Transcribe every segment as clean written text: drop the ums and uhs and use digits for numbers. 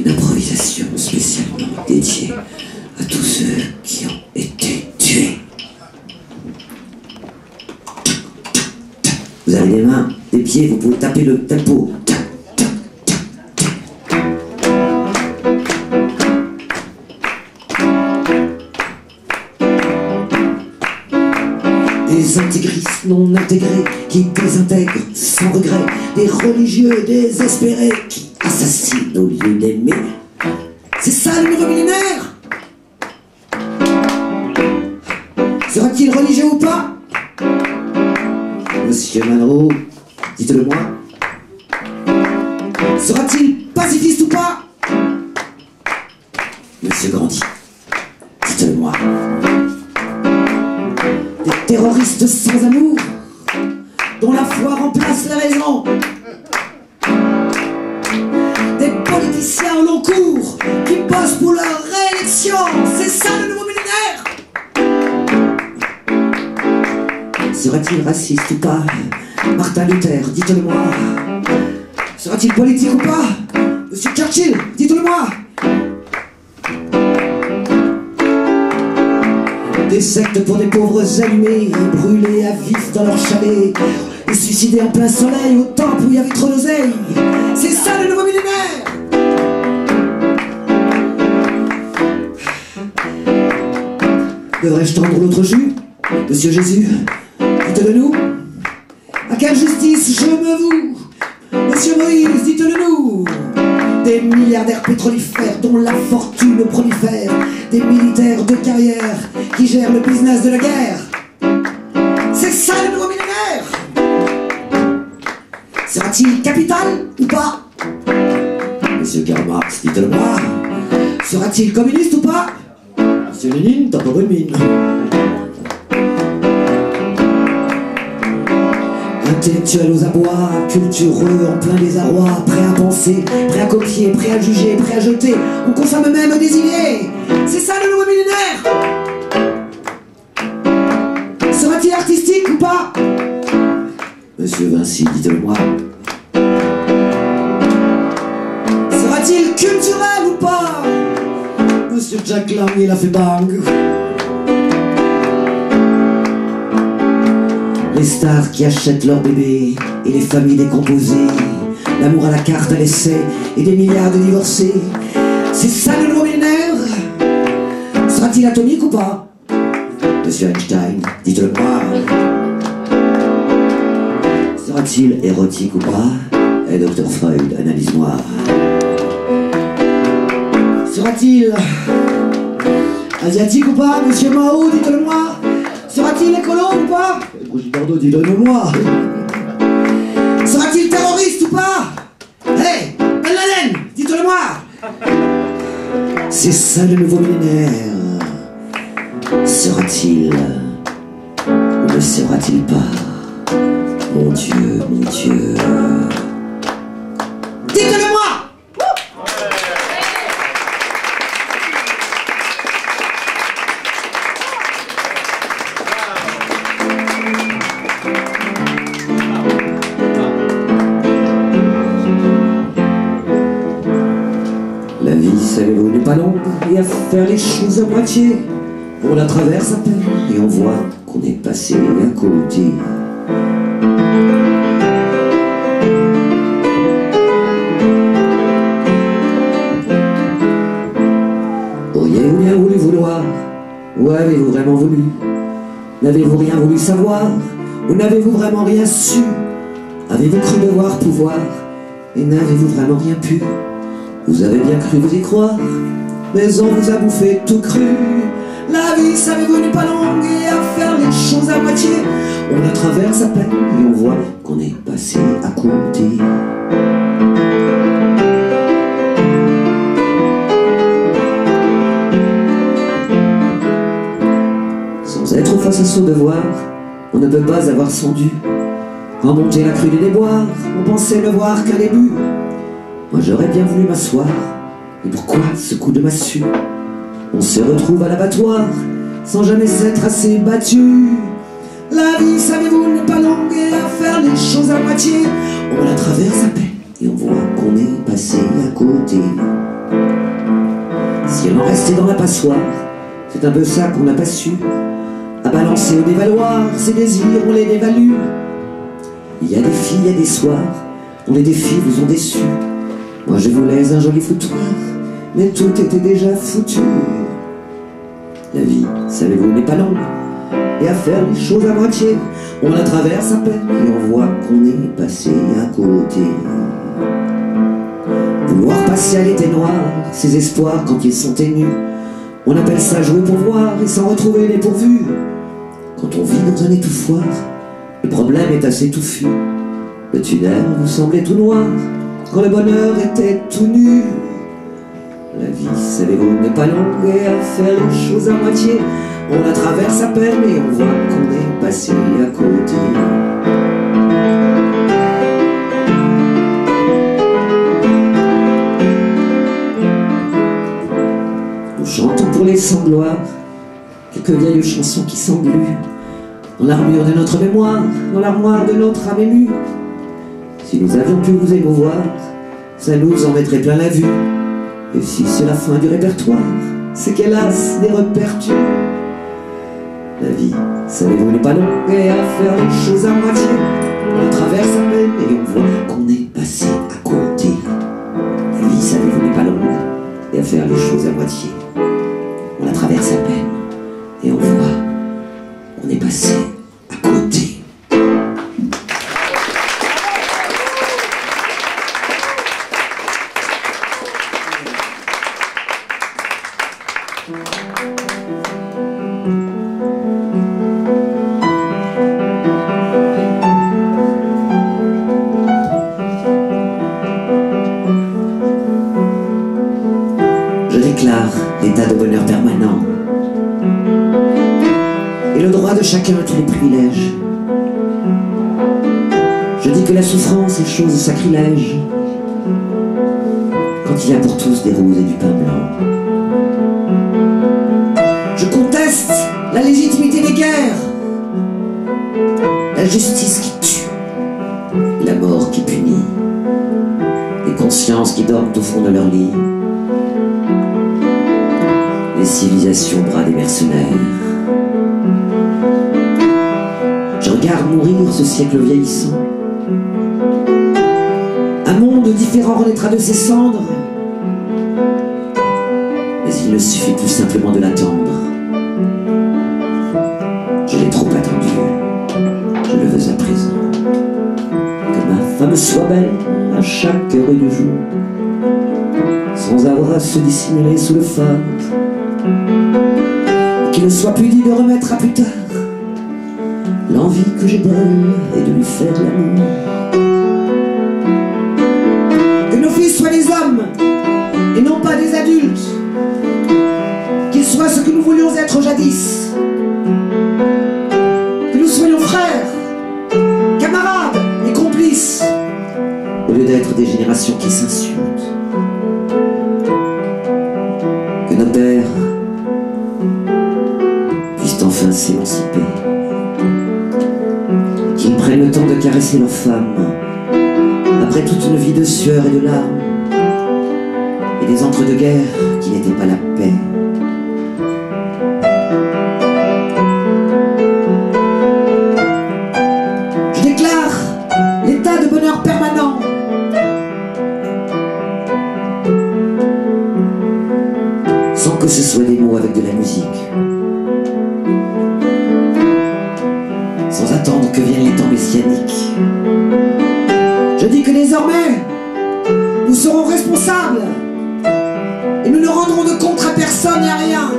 une improvisation spécialement dédiée à tous ceux qui ont été tués. Vous avez des mains, des pieds, vous pouvez taper le tempo. Des intégristes non intégrés qui désintègrent sans regret, des religieux désespérés qui assassinent au lieu d'aimer. C'est ça le nouveau millénaire? Sera-t-il religieux ou pas? Monsieur Malraux, dites-le moi. Sera-t-il pacifiste ou pas? Monsieur Grandy, dites-le moi. Des terroristes sans amour, dont la foi remplace la raison. Des politiciens au long cours, qui bossent pour leur réélection. C'est ça le nouveau millénaire? Sera-t-il raciste ou pas? Martin Luther, dites-le moi. Sera-t-il politique ou pas? Monsieur Churchill, dites-le moi. Des sectes pour des pauvres allumés, brûlés à vif dans leur chalet, et suicidés en plein soleil au temple où il y avait trop d'oseille. C'est ça le nouveau millénaire? Devrais-je tendre l'autre jus? Monsieur Jésus, dites-le nous. À quelle justice je me voue? Monsieur Moïse, dites-le nous. Des milliardaires pétrolifères dont la fortune prolifère, des militaires de carrière qui gèrent le business de la guerre. C'est ça le nouveau millénaire? Sera-t-il capital ou pas? Monsieur Karl Marx, dites-le moi. Sera-t-il communiste ou pas? Monsieur Lénine, t'as pas bonne mine. Intellectuels aux abois, cultureux en plein désarroi, prêts à penser, prêts à copier, prêts à juger, prêts à jeter, on consomme même des idées. C'est ça le nouveau millénaire? Sera-t-il artistique ou pas? Monsieur Vinci, dites-le moi. Sera-t-il culturel ou pas? Monsieur Jack Lang, il a fait bang. Les stars qui achètent leur bébé et les familles décomposées, l'amour à la carte à l'essai et des milliards de divorcés. C'est ça le nouveau millénaire? Sera-t-il atomique ou pas? Monsieur Einstein, dites-le moi. Sera-t-il érotique ou pas? Et Dr Freud, analyse-moi. Sera-t-il asiatique ou pas? Monsieur Mao, dites-le moi. Sera-t-il écolo ou pas? Brigitte Bardot, dites-le moi. Sera-t-il terroriste ou pas? Hey, Ben Laden, dites-le moi. C'est ça le nouveau millénaire. Sera-t-il ou ne sera-t-il pas? Mon Dieu, mon Dieu. Dites-le moi. La vie, savez-vous, n'est pas longue, et à faire les choses à moitié. On la traverse à peine, et on voit qu'on est passé à côté. Auriez-vous bien voulu vouloir, ou avez-vous vraiment voulu? N'avez-vous rien voulu savoir, ou n'avez-vous vraiment rien su? Avez-vous cru devoir pouvoir, et n'avez-vous vraiment rien pu? Vous avez bien cru vous y croire, mais on vous a bouffé tout cru. La vie, savez-vous, n'est pas longue, et à faire les choses à moitié, on la traverse à peine, et on voit qu'on est passé à côté. Sans être face à son devoir, on ne peut pas avoir son dû. Remonter la crue des déboires, on pensait ne voir qu'un début. Moi j'aurais bien voulu m'asseoir, et pourquoi ce coup de massue? On se retrouve à l'abattoir, sans jamais s'être assez battu. La vie, savez-vous, n'est pas longue, et à faire les choses à moitié, on la traverse à peine, et on voit qu'on est passé à côté. Si elle en restait dans la passoire, c'est un peu ça qu'on n'a pas su. À balancer au dévaloir, ses désirs, on les dévalue. Il y a des filles, il y a des soirs dont les défis vous ont déçus. Moi je voulais un joli foutoir, mais tout était déjà foutu. La vie, savez-vous, n'est pas longue, et à faire les choses à moitié, on la traverse à peine et on voit qu'on est passé à côté. Vouloir passer à l'été noir, ses espoirs quand ils sont ténus, on appelle ça jouer pour voir et s'en retrouver dépourvu. Quand on vit dans un étouffoir, le problème est assez touffu. Le tunnel vous semblait tout noir quand le bonheur était tout nu. La vie, savez-vous, n'est pas longue et à faire les choses à moitié, on la traverse à peine et on voit qu'on est passé à côté. Nous chantons pour les sans gloire quelques vieilles chansons qui s'engluent dans l'armure de notre mémoire, dans l'armoire de notre âme émue. Si nous avions pu vous émouvoir, ça nous en mettrait plein la vue. Et si c'est la fin du répertoire, c'est qu'hélas des repères tuent. La vie, savez-vous, n'est pas longue et à faire les choses à moitié, on la traverse à peine et on voit qu'on est passé à côté. La vie, savez-vous, n'est pas longue et à faire les choses à moitié, on la traverse à peine et on voit qu'on est passé à côté. Je déclare l'état de bonheur permanent et le droit de chacun à tous les privilèges. Je dis que la souffrance est chose de sacrilège quand il y a pour tous des roses et du pain blanc. Je conteste la légitimité des guerres, la justice qui tue, la mort qui punit, les consciences qui dorment au fond de leur lit, les civilisations bras des mercenaires. Je regarde mourir ce siècle vieillissant. Un monde différent renaîtra de ses cendres, mais il ne suffit plus simplement de l'attendre. Je l'ai trop attendu, je le veux à présent. Que ma femme soit belle à chaque heure du jour, sans avoir à se dissimuler sous le phare, qu'il ne soit plus dit de remettre à plus tard l'envie que j'ai d'elle et de lui faire l'amour. Que nos fils soient des hommes et non pas des adultes, qu'ils soient ce que nous voulions être jadis, que nous soyons frères, camarades et complices, au lieu d'être des générations qui s'insultent. Que nos pères puissent enfin s'émanciper, qu'ils prennent le temps de caresser leurs femmes après toute une vie de sueur et de larmes et des entre-deux-guerres qui n'étaient pas la paix. Je déclare l'état de bonheur permanent sans que ce soit des mots avec de la musique, sans attendre que viennent les temps messianiques. Je dis que désormais, nous serons responsables et nous ne rendrons de compte à personne et à rien.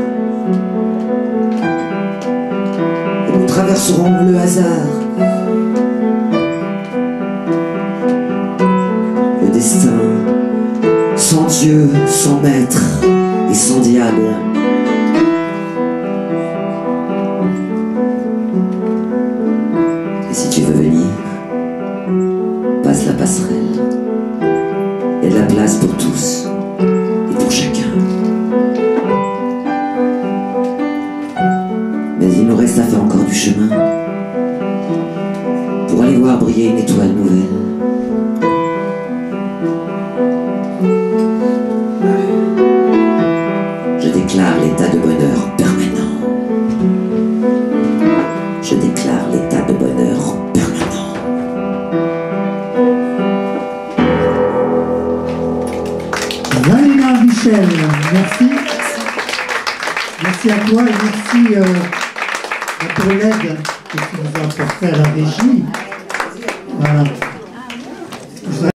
Et nous traverserons le hasard, le destin, sans Dieu, sans maître et sans diable. Et si tu veux venir, passe la passerelle. Il y a de la place pour tous et pour chacun. Mais il nous reste à faire encore du chemin pour aller voir briller une étoile nouvelle. déclare l'état de bonheur permanent. Valina Michel, merci. Merci à toi et merci à ton aide que tu nous as apporté à la régie. Voilà.